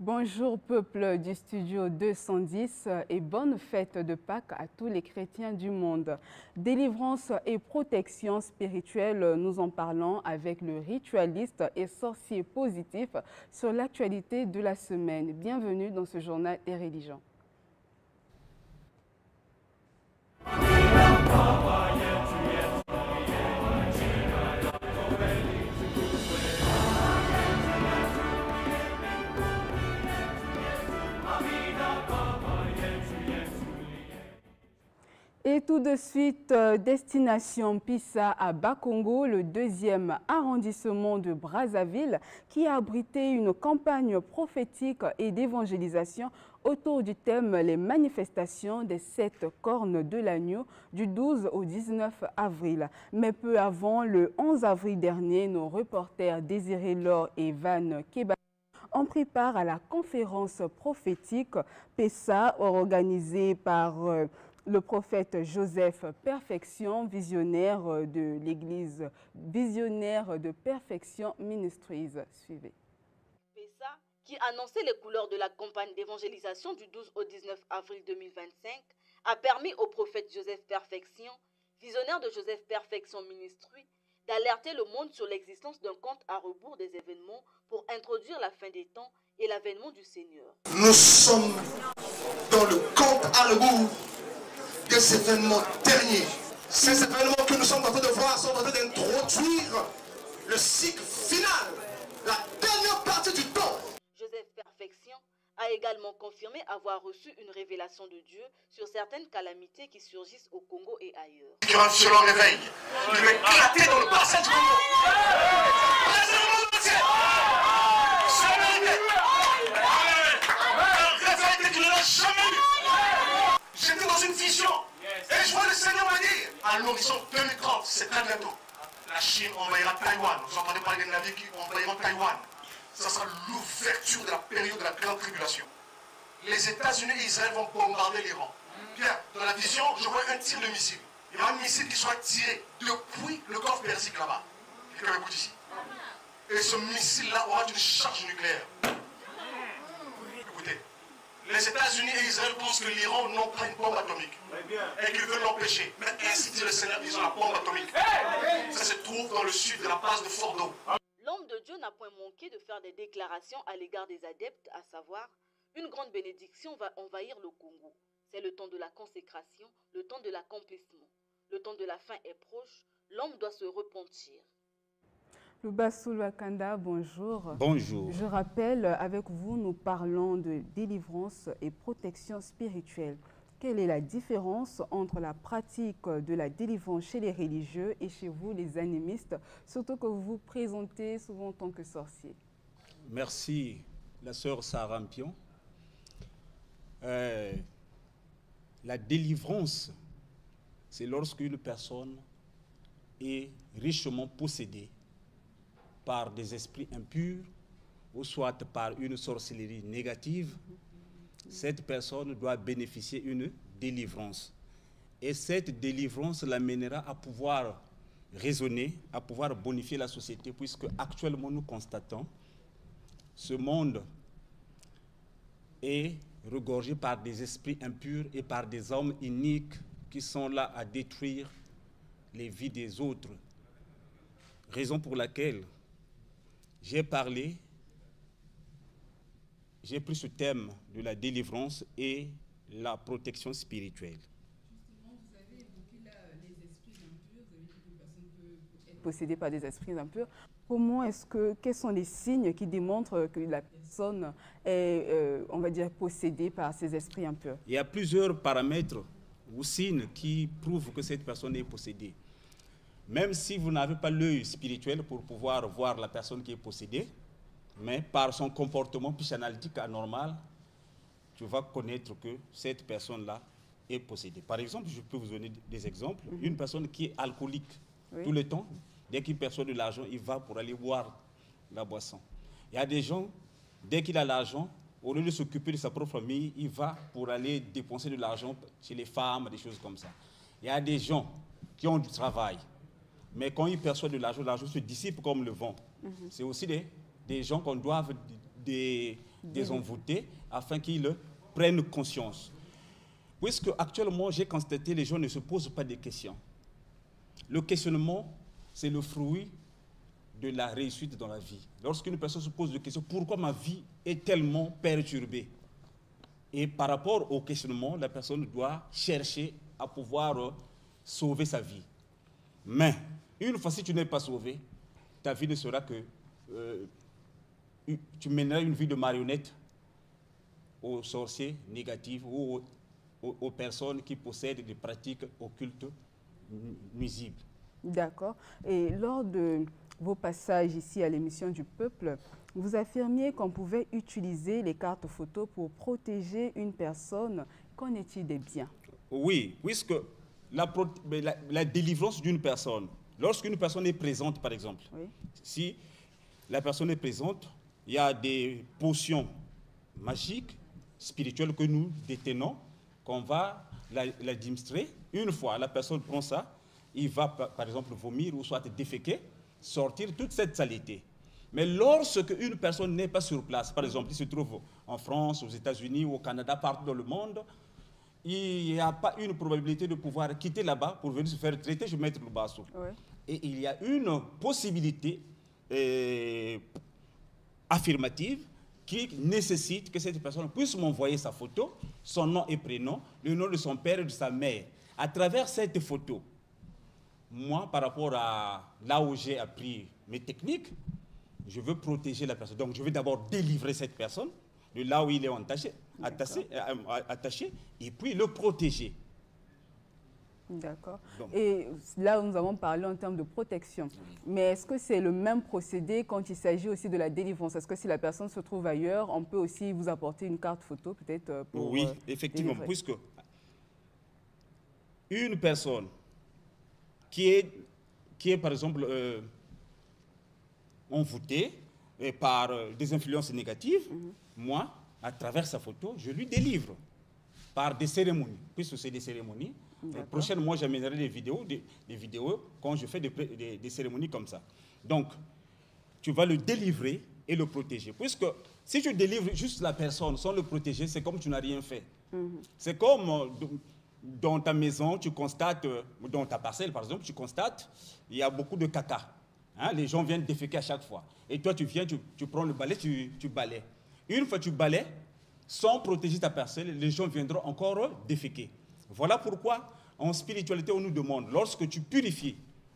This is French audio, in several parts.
Bonjour peuple du studio 210 et bonne fête de Pâques à tous les chrétiens du monde. Délivrance et protection spirituelle, nous en parlons avec le ritualiste et sorcier positif sur l'actualité de la semaine. Bienvenue dans ce journal des religions. Et tout de suite, destination Pissa à Bakongo, le deuxième arrondissement de Brazzaville, qui a abrité une campagne prophétique et d'évangélisation autour du thème « Les manifestations des 7 cornes de l'agneau » du 12 au 19 avril. Mais peu avant, le 11 avril dernier, nos reporters Désiré Laure et Van Keba ont pris part à la conférence prophétique PESA organisée par le prophète Joseph Perfection, visionnaire de l'église Visionnaire de Perfection Ministries. Suivez. PESA, qui annonçait les couleurs de la campagne d'évangélisation du 12 au 19 avril 2025, a permis au prophète Joseph Perfection, visionnaire de Joseph Perfection Ministries, d'alerter le monde sur l'existence d'un compte à rebours des événements pour introduire la fin des temps et l'avènement du Seigneur. Nous sommes dans le compte à rebours des événements derniers. Ces événements que nous sommes en train de voir sont en train d'introduire le cycle final, la dernière partie du temps. Joseph Perfection a également confirmé avoir reçu une révélation de Dieu sur certaines calamités qui surgissent au Congo et ailleurs. Qui un violent réveil, il va éclater dans le bassin du Congo. J'étais dans une vision et je vois le Seigneur me dire à l'horizon 2030, c'est très bientôt, la Chine envahira Taïwan. Vous entendez parler des navires qui envahiront Taïwan. Ça sera l'ouverture de la période de la grande tribulation. Les États-Unis et Israël vont bombarder l'Iran. Bien, dans la vision, je vois un tir de missile. Il y aura un missile qui sera tiré depuis le golfe Persique là-bas. Quelqu'un m'écoute ici. Et ce missile-là aura une charge nucléaire. Écoutez, les États-Unis et Israël pensent que l'Iran n'a pas une bombe atomique et qu'ils veulent l'empêcher. Mais ainsi dit le Seigneur, ils ont la bombe atomique. Ça se trouve dans le sud de la base de Fordo. L'homme de Dieu n'a point manqué de faire des déclarations à l'égard des adeptes, à savoir, une grande bénédiction va envahir le Congo. C'est le temps de la consécration, le temps de l'accomplissement. Le temps de la fin est proche, l'homme doit se repentir. Lubassou Wakanda, bonjour. Bonjour. Je rappelle, avec vous, nous parlons de délivrance et protection spirituelle. Quelle est la différence entre la pratique de la délivrance chez les religieux et chez vous, les animistes, surtout que vous vous présentez souvent en tant que sorcier? Merci, la sœur Sarah Mpion. La délivrance, c'est lorsqu'une personne est richement possédée par des esprits impurs ou soit par une sorcellerie négative. Cette personne doit bénéficier d'une délivrance. Et cette délivrance l'amènera à pouvoir raisonner, à pouvoir bonifier la société, puisque actuellement nous constatons ce monde est regorgé par des esprits impurs et par des hommes iniques qui sont là à détruire les vies des autres. Raison pour laquelle j'ai pris ce thème de la délivrance et la protection spirituelle. Justement, vous avez évoqué là les esprits impurs, vous avez dit qu'une personne peut être possédée par des esprits impurs. Quels sont les signes qui démontrent que la personne est, on va dire, possédée par ces esprits impurs? Il y a plusieurs paramètres ou signes qui prouvent que cette personne est possédée. Même si vous n'avez pas l'œil spirituel pour pouvoir voir la personne qui est possédée, mais par son comportement psychanalytique anormal, tu vas connaître que cette personne-là est possédée. Par exemple, je peux vous donner des exemples. Une personne qui est alcoolique tout le temps, dès qu'il perçoit de l'argent, il va pour aller boire la boisson. Il y a des gens, dès qu'il a l'argent, au lieu de s'occuper de sa propre famille, il va pour aller dépenser de l'argent chez les femmes, des choses comme ça. Il y a des gens qui ont du travail, mais quand ils perçoivent de l'argent se dissipe comme le vent. C'est aussi des gens qu'on doit des envoûtés afin qu'ils prennent conscience. Puisque actuellement, j'ai constaté que les gens ne se posent pas de questions. Le questionnement, c'est le fruit de la réussite dans la vie. Lorsqu'une personne se pose des questions, pourquoi ma vie est tellement perturbée? Et par rapport au questionnement, la personne doit chercher à pouvoir sauver sa vie. Mais, une fois si tu n'es pas sauvé, ta vie ne sera que... tu mèneras une vie de marionnette aux sorciers négatifs ou aux personnes qui possèdent des pratiques occultes nuisibles. D'accord. Et lors de vos passages ici à l'émission du Peuple, vous affirmiez qu'on pouvait utiliser les cartes photos pour protéger une personne. Qu'en est-il des biens? Oui, puisque la délivrance d'une personne, lorsqu'une personne est présente, par exemple, oui. Si la personne est présente, il y a des potions magiques, spirituelles que nous détenons, qu'on va l'administrer. Une fois la personne prend ça, il va par exemple vomir ou soit déféquer, sortir toute cette saleté. Mais lorsque une personne n'est pas sur place, par exemple, il se trouve en France, aux États-Unis ou au Canada, partout dans le monde, il n'y a pas une probabilité de pouvoir quitter là-bas pour venir se faire traiter, je vais mettre le bâton. Oui. Et il y a une possibilité affirmative qui nécessite que cette personne puisse m'envoyer sa photo, son nom et prénom, le nom de son père et de sa mère. À travers cette photo, moi, par rapport à là où j'ai appris mes techniques, je veux protéger la personne. Donc, je vais d'abord délivrer cette personne de là où il est attaché et puis le protéger. D'accord. Et là, nous avons parlé en termes de protection. Mais est-ce que c'est le même procédé quand il s'agit aussi de la délivrance? Est-ce que si la personne se trouve ailleurs, on peut aussi vous apporter une carte photo peut-être pour Oui, effectivement, délivrer. Puisque une personne qui est par exemple envoûtée par des influences négatives, moi, à travers sa photo, je lui délivre par des cérémonies, puisque c'est des cérémonies. Prochainement, j'amènerai des vidéos quand je fais des cérémonies comme ça. Donc, tu vas le délivrer et le protéger. Puisque si tu délivres juste la personne sans le protéger, c'est comme tu n'as rien fait. C'est comme dans ta maison, tu constates, dans ta parcelle par exemple, tu constates il y a beaucoup de caca. Hein, les gens viennent déféquer à chaque fois. Et toi, tu viens, tu prends le balai, tu balais. Une fois que tu balais, sans protéger ta parcelle, les gens viendront encore déféquer. Voilà pourquoi, en spiritualité, on nous demande, lorsque tu purifies,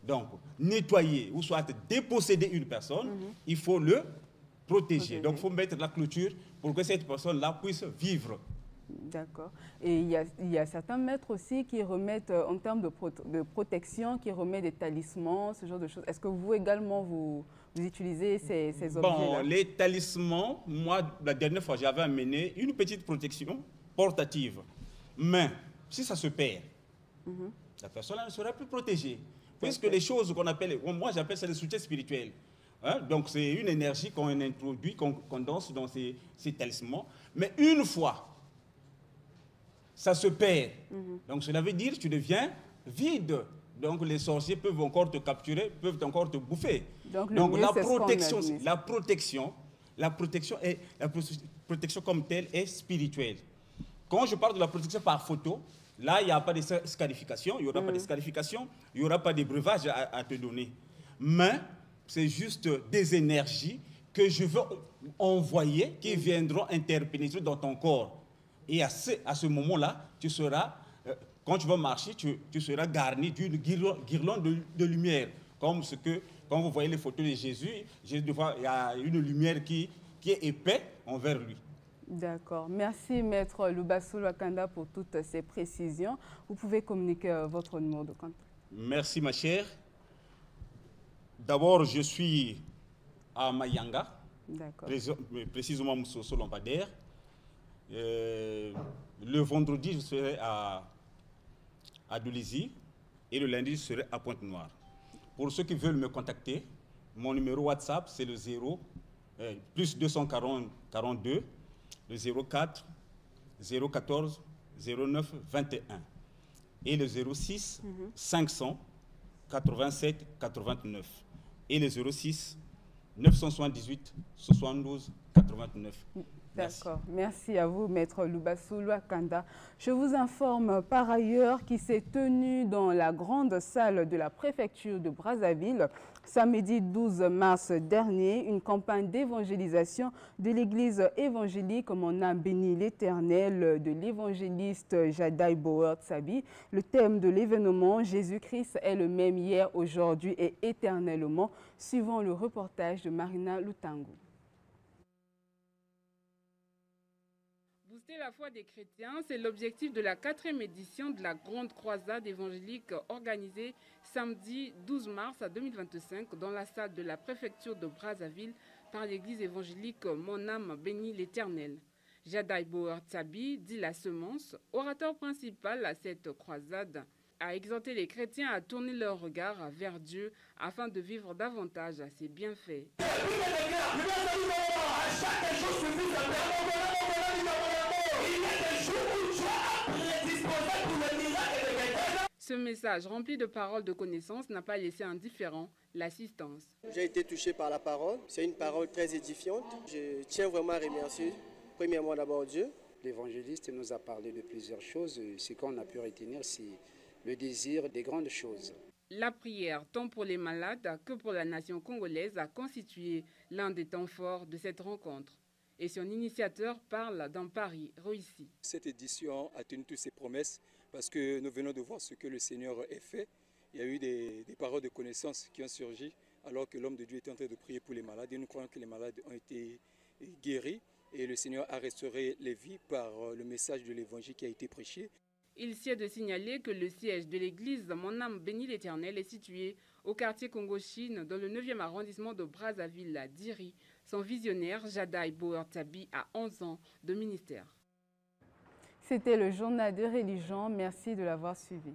donc nettoyer ou soit déposséder une personne, il faut le protéger. Donc, il faut mettre la clôture pour que cette personne-là puisse vivre. D'accord. Et il y a certains maîtres aussi qui remettent, en termes de protection, qui remettent des talismans, ce genre de choses. Est-ce que vous également, vous utilisez ces objets-là? Bon, les talismans, moi, la dernière fois, j'avais amené une petite protection portative. Mais si ça se perd, la personne ne sera plus protégée. Puisque les choses qu'on appelle, moi j'appelle ça le soutien spirituel. Hein? Donc c'est une énergie qu'on introduit, qu'on condense dans ces talismans. Mais une fois, ça se perd. Donc cela veut dire que tu deviens vide. Donc les sorciers peuvent encore te capturer, peuvent encore te bouffer. Donc la protection comme telle est spirituelle. Quand je parle de la protection par photo, là, il n'y a pas de scarification, il n'y aura pas de scarification, il n'y aura pas de breuvage à te donner. Mais c'est juste des énergies que je veux envoyer qui viendront interpénétrer dans ton corps. Et à ce moment-là, tu seras, quand tu vas marcher, tu seras garni d'une guirlande de lumière. Comme quand vous voyez les photos de Jésus, il y a une lumière qui est épais envers lui. D'accord. Merci, Maître Lubasso Lwakanda, pour toutes ces précisions. Vous pouvez communiquer votre numéro de compte. Merci, ma chère. D'abord, je suis à Mayanga, précisément Moussoso Lampadaire. Le vendredi, je serai à Doulizy et le lundi, je serai à Pointe-Noire. Pour ceux qui veulent me contacter, mon numéro WhatsApp, c'est le plus 242 le 04 014 09 21 et le 06 500 87 89 et le 06 978 72 89. D'accord. Merci à vous, Maître Lubassou Luakanda. Je vous informe par ailleurs qu'il s'est tenu dans la grande salle de la préfecture de Brazzaville samedi 12 mars dernier une campagne d'évangélisation de l'église évangélique Mon âme bénit l'Éternel de l'évangéliste Jadaï Boer Tsabi. Le thème de l'événement, Jésus-Christ est le même hier, aujourd'hui et éternellement, suivant le reportage de Marina Lutango. Booster la foi des chrétiens, c'est l'objectif de la 4e édition de la Grande Croisade évangélique organisée samedi 12 mars 2025 dans la salle de la préfecture de Brazzaville par l'église évangélique Mon âme bénit l'Éternel. Jadaï Boer Tsabi, dit la semence, orateur principal à cette croisade, a exhorté les chrétiens à tourner leur regard vers Dieu afin de vivre davantage à ses bienfaits. Ce message rempli de paroles de connaissance n'a pas laissé indifférent l'assistance. J'ai été touché par la parole. C'est une parole très édifiante. Je tiens vraiment à remercier premièrement d'abord Dieu. L'évangéliste nous a parlé de plusieurs choses. Ce qu'on a pu retenir, c'est le désir des grandes choses. La prière, tant pour les malades que pour la nation congolaise, a constitué l'un des temps forts de cette rencontre. Et son initiateur parle d'un pari réussi. Cette édition a tenu toutes ses promesses parce que nous venons de voir ce que le Seigneur a fait. Il y a eu des paroles de connaissance qui ont surgi alors que l'homme de Dieu était en train de prier pour les malades. Et nous croyons que les malades ont été guéris et le Seigneur a restauré les vies par le message de l'évangile qui a été prêché. Il sied de signaler que le siège de l'église Mon âme bénit l'Éternel est situé au quartier Congo-Chine dans le 9e arrondissement de Brazzaville à Diri. Son visionnaire, Jadaï Boer Tsabi, a 11 ans de ministère. C'était le journal de religion. Merci de l'avoir suivi.